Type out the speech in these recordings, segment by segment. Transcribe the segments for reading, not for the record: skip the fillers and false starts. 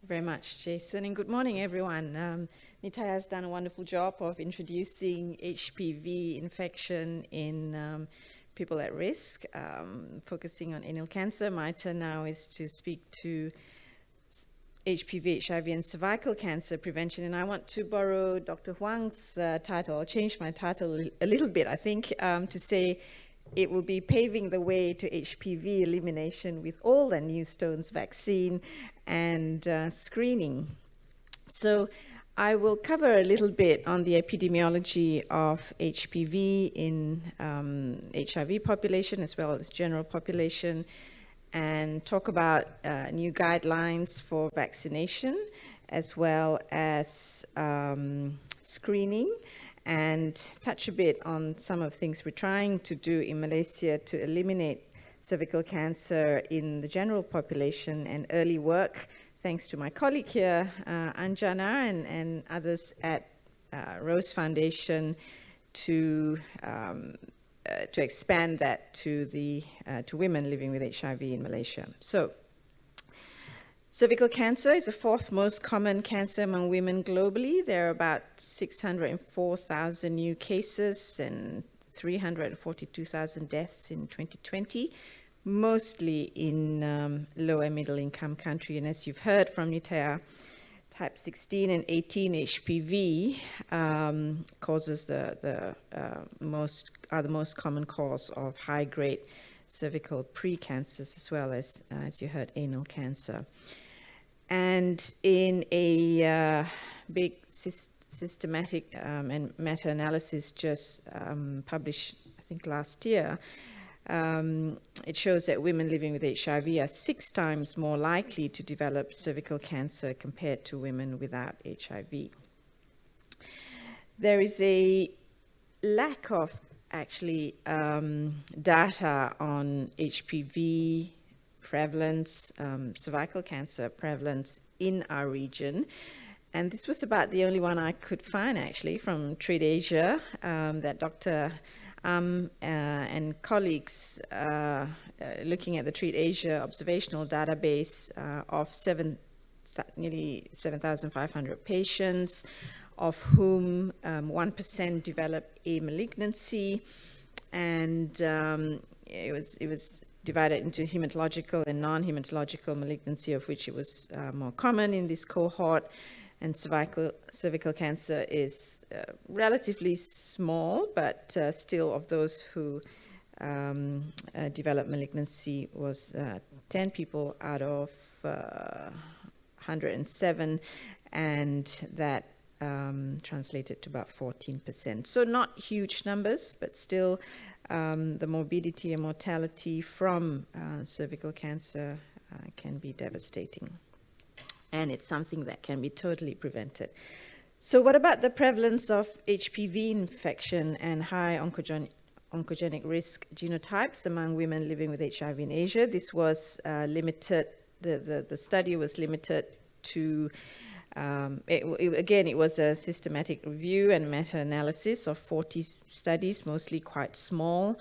very much, Jason, and good morning, everyone. Nitaya has done a wonderful job of introducing HPV infection in people at risk, focusing on anal cancer. My turn now is to speak to HPV, HIV, and cervical cancer prevention, and I want to borrow Dr. Huang's title, or change my title a little bit, I think, to say it will be paving the way to HPV elimination with all the new stones vaccine and screening. So I will cover a little bit on the epidemiology of HPV in HIV population as well as general population, and talk about new guidelines for vaccination as well as screening, and touch a bit on some of the things we're trying to do in Malaysia to eliminate cervical cancer in the general population, and early work, thanks to my colleague here, Anjana, and others at Rose Foundation to expand that to women living with HIV in Malaysia. So, cervical cancer is the fourth most common cancer among women globally. There are about 604,000 new cases and 342,000 deaths in 2020, mostly in low and middle income countries. And as you've heard from Nitaya, type 16 and 18 HPV causes the most common cause of high-grade cervical precancers, as well as you heard, anal cancer. And in a big systematic and meta-analysis just published, I think, last year, it shows that women living with HIV are 6 times more likely to develop cervical cancer compared to women without HIV. There is a lack of actually data on HPV prevalence, cervical cancer prevalence in our region. And this was about the only one I could find actually from Treat Asia, that Dr. And colleagues looking at the Treat Asia observational database of nearly 7,500 patients, of whom 1% developed a malignancy, and it was divided into hematological and non-hematological malignancy, of which it was more common in this cohort. And cervical cancer is relatively small, but still, of those who developed malignancy, was 10 people out of 107, and that translated to about 14%. So not huge numbers, but still the morbidity and mortality from cervical cancer can be devastating. And it's something that can be totally prevented. So what about the prevalence of HPV infection and high oncogenic risk genotypes among women living with HIV in Asia? This was limited, the study was limited to, it was a systematic review and meta-analysis of 40 studies, mostly quite small.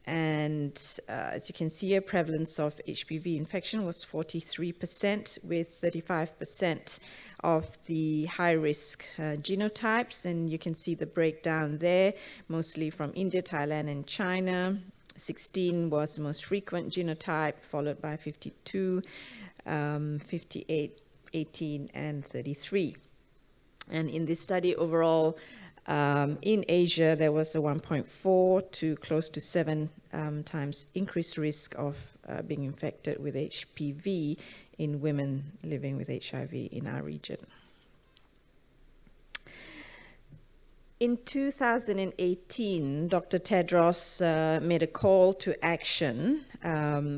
And as you can see, a prevalence of HPV infection was 43%, with 35% of the high-risk genotypes. And you can see the breakdown there, mostly from India, Thailand, and China. 16 was the most frequent genotype, followed by 52, 58, 18, and 33. And in this study overall, in Asia, there was a 1.4 to close to 7 times increased risk of being infected with HPV in women living with HIV in our region. In 2018, Dr. Tedros made a call to action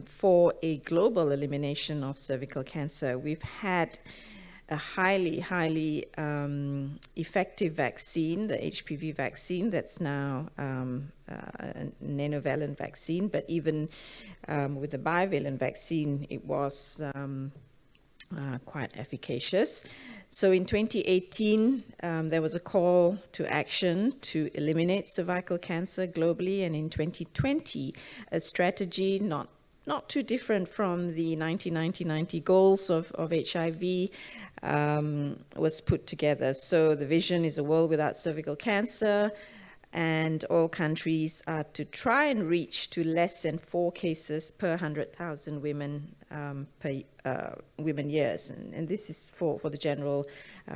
for a global elimination of cervical cancer. We've had a highly effective vaccine, the HPV vaccine, that's now a nanovalent vaccine, but even with the bivalent vaccine, it was quite efficacious. So in 2018, there was a call to action to eliminate cervical cancer globally, and in 2020, a strategy not not too different from the 1990 goals of HIV, was put together. So the vision is a world without cervical cancer, and all countries are to try and reach to less than 4 cases per 100,000 women women years, and this is for the general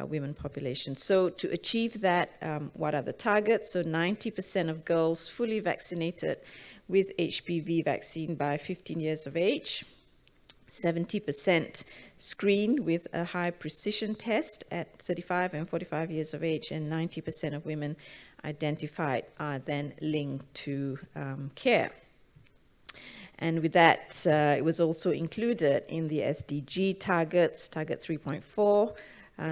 women population. So to achieve that, what are the targets? So 90% of girls fully vaccinated with HPV vaccine by 15 years of age, 70% screened with a high precision test at 35 and 45 years of age, and 90% of women identified are then linked to care. And with that, it was also included in the SDG targets, target 3.4.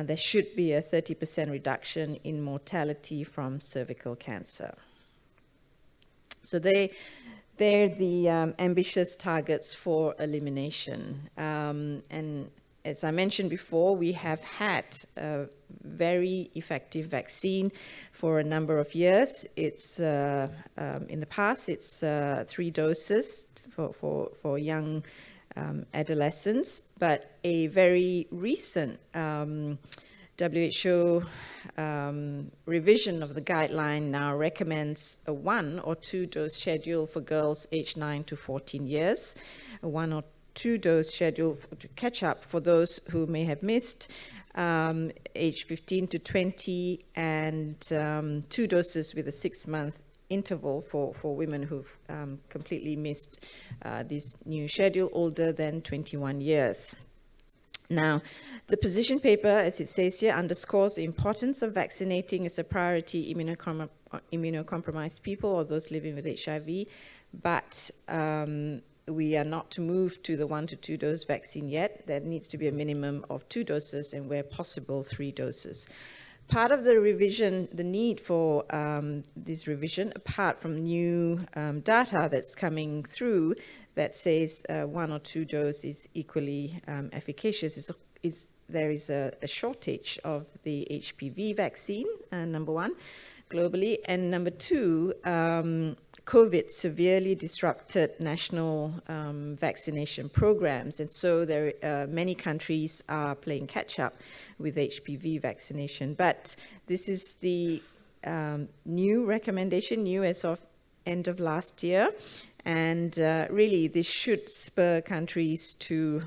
There should be a 30% reduction in mortality from cervical cancer. So they're the ambitious targets for elimination. And as I mentioned before, we have had a very effective vaccine for a number of years. It's in the past, it's 3 doses for young adolescents, but a very recent WHO revision of the guideline now recommends a 1 or 2 dose schedule for girls aged 9 to 14 years, a 1 or 2 dose schedule to catch up for those who may have missed, age 15 to 20, and 2 doses with a 6-month interval for women who've completely missed this new schedule, older than 21 years. Now, the position paper, as it says here, underscores the importance of vaccinating as a priority immunocompromised people or those living with HIV, but we are not to move to the 1 to 2 dose vaccine yet. There needs to be a minimum of 2 doses, and where possible, 3 doses. Part of the revision, the need for this revision, apart from new data that's coming through that says 1 or 2 dose is equally efficacious, is there is a shortage of the HPV vaccine, number 1, globally, and number 2, COVID severely disrupted national vaccination programs, and so there many countries are playing catch up with HPV vaccination. But this is the new recommendation, new as of end of last year, and really this should spur countries to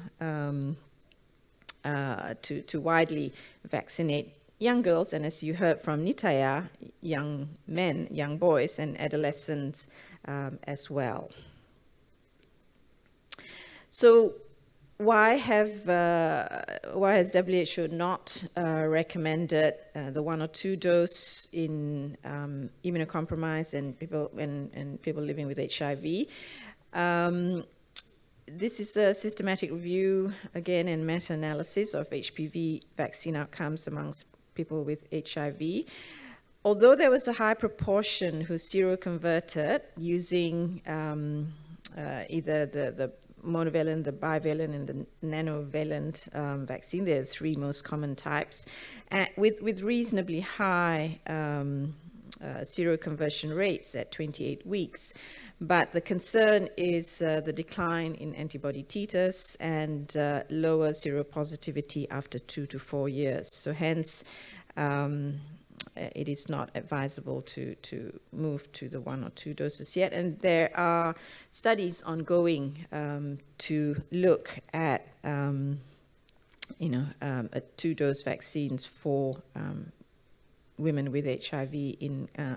widely vaccinate young girls, and as you heard from Nitaya, young men, young boys, and adolescents as well. So why has WHO not recommended the 1 or 2 dose in immunocompromised and people living with HIV? This is a systematic review, again, and meta-analysis of HPV vaccine outcomes amongst people with HIV. Although there was a high proportion who seroconverted using either the monovalent, the bivalent, and the nanovalent vaccine, they're the 3 most common types, with reasonably high seroconversion rates at 28 weeks. But the concern is the decline in antibody titers and lower seropositivity after 2 to 4 years. So hence, it is not advisable to move to the 1 or 2 doses yet. And there are studies ongoing to look at 2-dose vaccines for women with HIV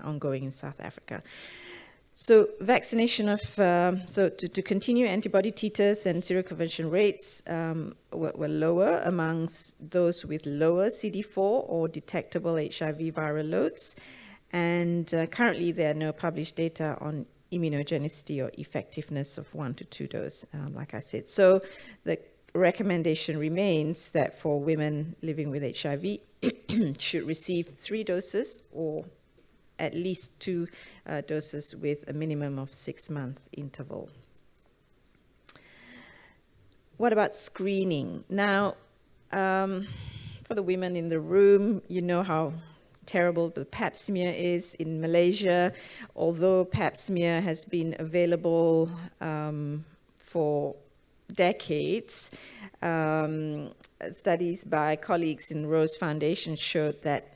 ongoing in South Africa. So vaccination of, to continue, antibody titers and seroconversion rates were lower amongst those with lower CD4 or detectable HIV viral loads. And currently there are no published data on immunogenicity or effectiveness of 1 to 2 dose, like I said. So the recommendation remains that for women living with HIV should receive 3 doses or at least 2 doses with a minimum of 6-month interval. What about screening? Now, for the women in the room, you know how terrible the Pap smear is in Malaysia. Although Pap smear has been available for decades. Studies by colleagues in Rose Foundation showed that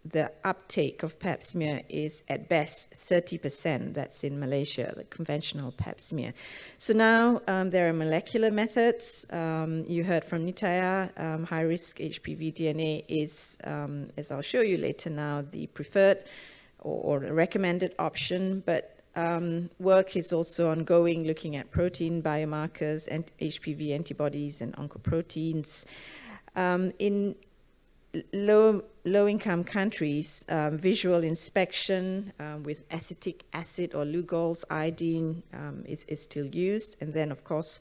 the uptake of pap smear is at best 30%. That's in Malaysia, the conventional pap smear. So now there are molecular methods. You heard from Nitaya, high-risk HPV DNA is, as I'll show you later now, the preferred or recommended option, but work is also ongoing looking at protein biomarkers and HPV antibodies and oncoproteins. In low-income countries, visual inspection with acetic acid or Lugol's iodine is still used, and then of course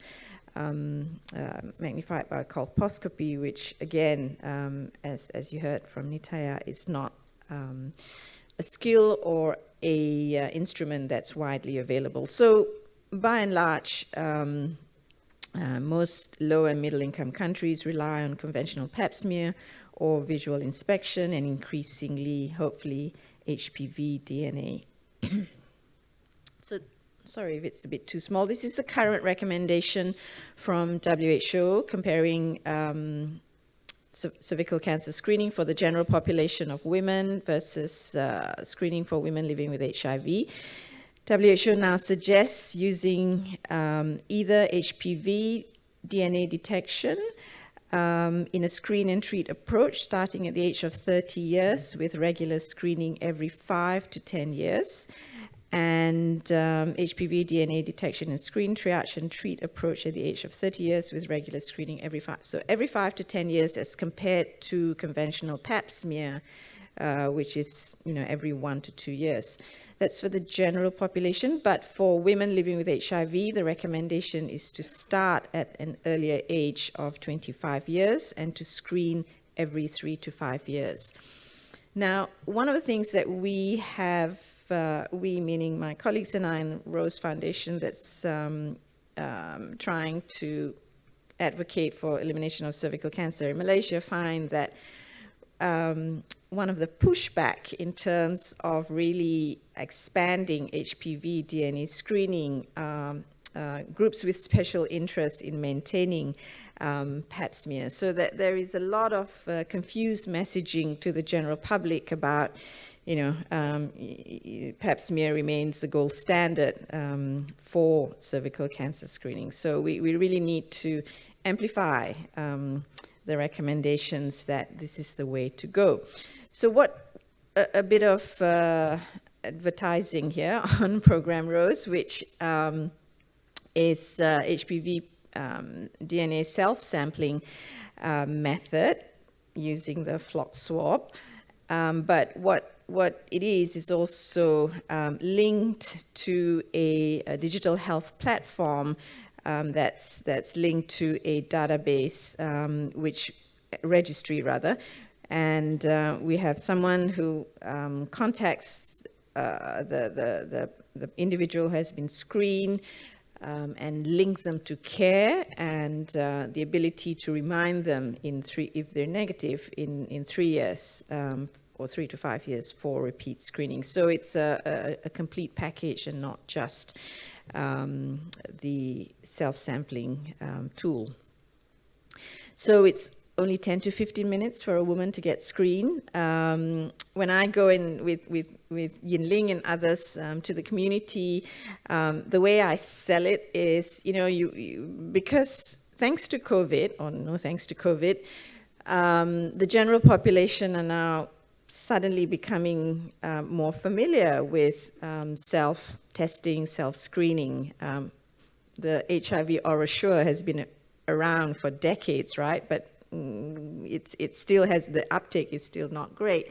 magnified by colposcopy, which again, as you heard from Nitaya, is not a skill or a instrument that's widely available. So by and large, most low and middle income countries rely on conventional pap smear or visual inspection, and increasingly, hopefully, HPV DNA. So, sorry if it's a bit too small. This is the current recommendation from WHO comparing cervical cancer screening for the general population of women versus screening for women living with HIV. WHO now suggests using either HPV DNA detection in a screen and treat approach starting at the age of 30 years with regular screening every 5 to 10 years, and HPV DNA detection and screen, triage and treat approach at the age of 30 years with regular screening every 5. So every 5 to 10 years as compared to conventional pap smear, which is, every 1 to 2 years. That's for the general population, but for women living with HIV, the recommendation is to start at an earlier age of 25 years and to screen every 3 to 5 years. Now, one of the things that we have, we meaning my colleagues and I in Rose Foundation, that's trying to advocate for elimination of cervical cancer in Malaysia, find that one of the pushback in terms of really expanding HPV DNA screening, groups with special interest in maintaining pap smear, so that there is a lot of confused messaging to the general public about, pap smear remains the gold standard for cervical cancer screening. So we really need to amplify the recommendations that this is the way to go. So what a bit of advertising here on Program Rose, which is HPV DNA self-sampling method using the flock swab. But what it is also linked to a digital health platform that's linked to a database, registry rather, and we have someone who contacts the individual who has been screened and link them to care, and the ability to remind them if they're negative in 3 years or 3 to 5 years for repeat screening. So it's a complete package and not just the self-sampling tool. So it's only 10 to 15 minutes for a woman to get screened. When I go in with Yinling and others to the community, the way I sell it is, because thanks to COVID, or no thanks to COVID, the general population are now suddenly becoming more familiar with self-testing, self-screening. The HIV OraSure has been around for decades, right? But it still has, the uptake is still not great,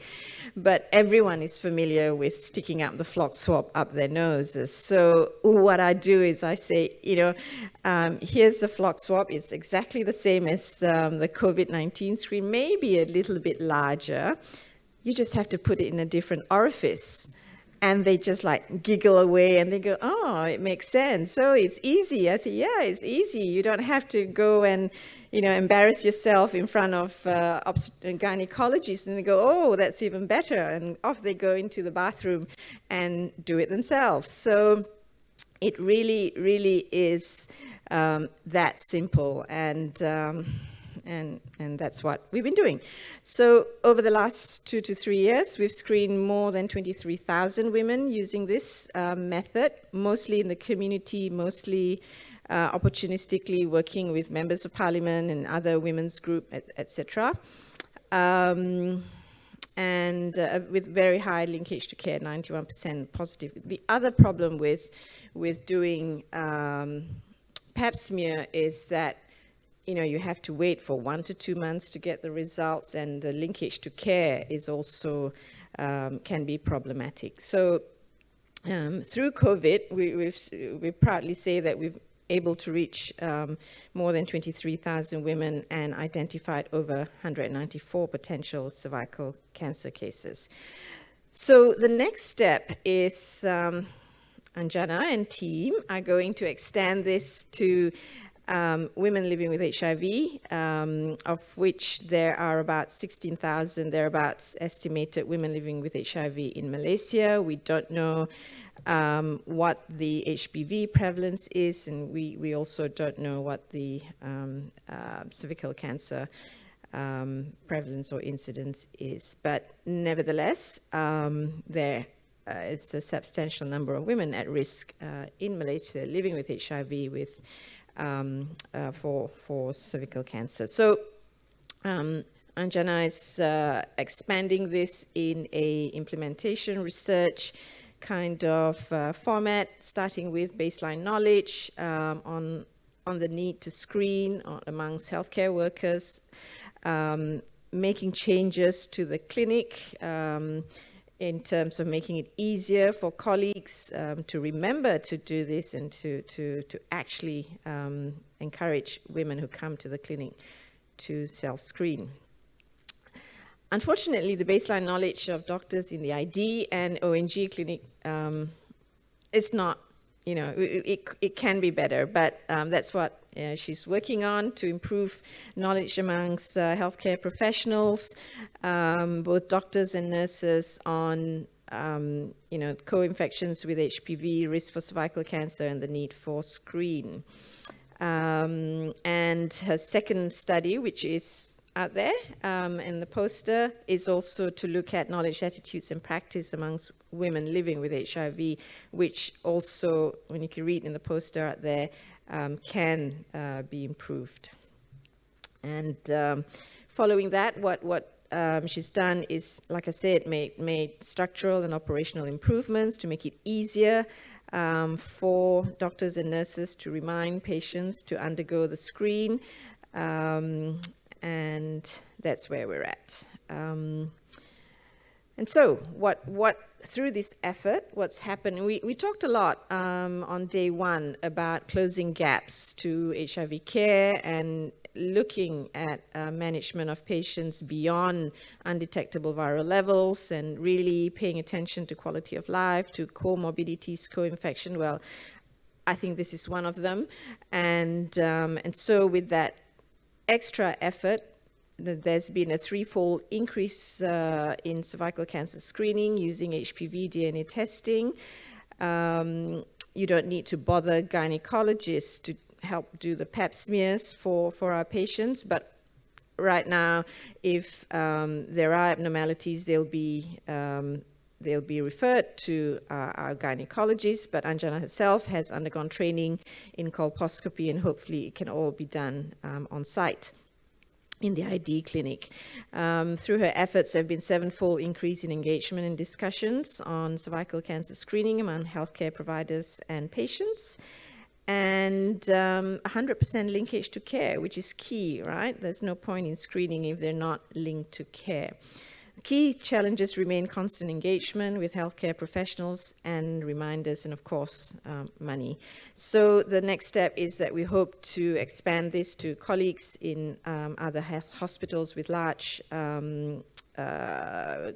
but everyone is familiar with sticking up the flock swab up their noses. So what I do is I say, here's the flock swab. It's exactly the same as the COVID-19 screen, maybe a little bit larger. You just have to put it in a different orifice. And they just like giggle away and they go, oh, it makes sense. So it's easy. I say, yeah, it's easy. You don't have to go and, embarrass yourself in front of gynecologists. And they go, oh, that's even better. And off they go into the bathroom and do it themselves. So it really, really is that simple, and that's what we've been doing. So over the last 2 to 3 years, we've screened more than 23,000 women using this method, mostly in the community, mostly opportunistically working with members of parliament and other women's group, etc. And with very high linkage to care, 91% positive. The other problem with doing pap smear is that you have to wait for 1 to 2 months to get the results, and the linkage to care is also can be problematic. So through COVID, we proudly say that we've able to reach more than 23,000 women and identified over 194 potential cervical cancer cases. So the next step is Anjana and team are going to extend this to women living with HIV, of which there are about 16,000 thereabouts estimated women living with HIV in Malaysia. We don't know what the HPV prevalence is, and we also don't know what the cervical cancer prevalence or incidence is. But nevertheless, there is a substantial number of women at risk in Malaysia living with HIV with for cervical cancer. So Anjana is expanding this in a implementation research kind of format, starting with baseline knowledge on the need to screen amongst healthcare workers, making changes to the clinic in terms of making it easier for colleagues to remember to do this and to actually encourage women who come to the clinic to self-screen. Unfortunately, the baseline knowledge of doctors in the ID and ONG clinic is not, it can be better, but that's what she's working on to improve knowledge amongst healthcare professionals, both doctors and nurses on, co-infections with HPV, risk for cervical cancer, and the need for screen. And her second study, which is out there in the poster, is also to look at knowledge, attitudes, and practice amongst women living with HIV, which also, when you can read in the poster out there, can be improved. And following that, what she's done is, like I said, made structural and operational improvements to make it easier for doctors and nurses to remind patients to undergo the screen. And that's where we're at. And so what through this effort, what's happened, we talked a lot on day one about closing gaps to HIV care and looking at management of patients beyond undetectable viral levels and really paying attention to quality of life, to comorbidities, co-infection. Well, I think this is one of them. And so with that extra effort, there's been a threefold increase in cervical cancer screening using HPV DNA testing. You don't need to bother gynecologists to help do the pap smears for our patients, but right now, if there are abnormalities, they'll be referred to our gynecologists, but Anjana herself has undergone training in colposcopy, and hopefully it can all be done on site in the ID clinic. Through her efforts, there have been 7-fold increase in engagement and discussions on cervical cancer screening among healthcare providers and patients, and 100% linkage to care, which is key, right? There's no point in screening if they're not linked to care. Key challenges remain constant engagement with healthcare professionals and reminders, and of course, money. So the next step is that we hope to expand this to colleagues in other health hospitals with large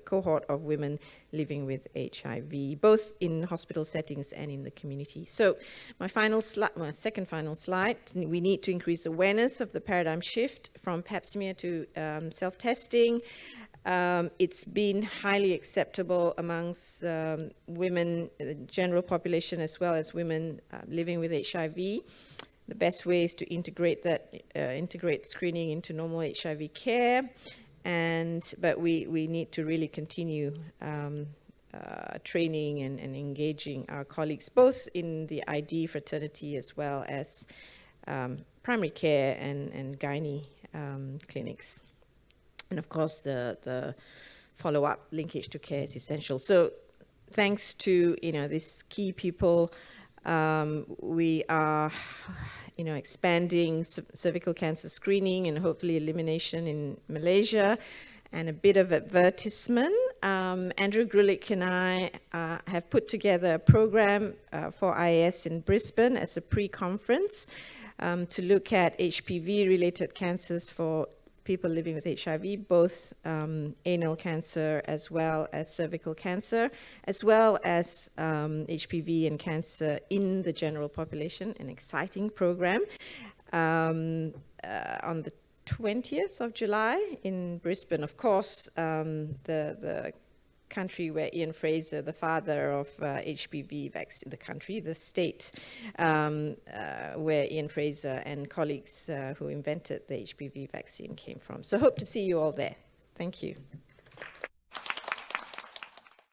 cohort of women living with HIV, both in hospital settings and in the community. So my second final slide, we need to increase awareness of the paradigm shift from pap smear to self-testing. It's been highly acceptable amongst women, the general population, as well as women living with HIV. the best ways to integrate screening into normal HIV care, but we need to really continue training and engaging our colleagues, both in the ID fraternity as well as primary care and gynae clinics. And of course, the follow-up linkage to care is essential. So thanks to, these key people, we are, expanding cervical cancer screening and hopefully elimination in Malaysia. And a bit of advertisement. Andrew Grulich and I have put together a program for IAS in Brisbane as a pre-conference to look at HPV-related cancers for people living with HIV, both anal cancer as well as cervical cancer, as well as HPV and cancer in the general population, an exciting program. On the 20th of July in Brisbane, of course, the country where Ian Fraser, the father of HPV vaccine, the state where Ian Fraser and colleagues who invented the HPV vaccine came from. So hope to see you all there. Thank you.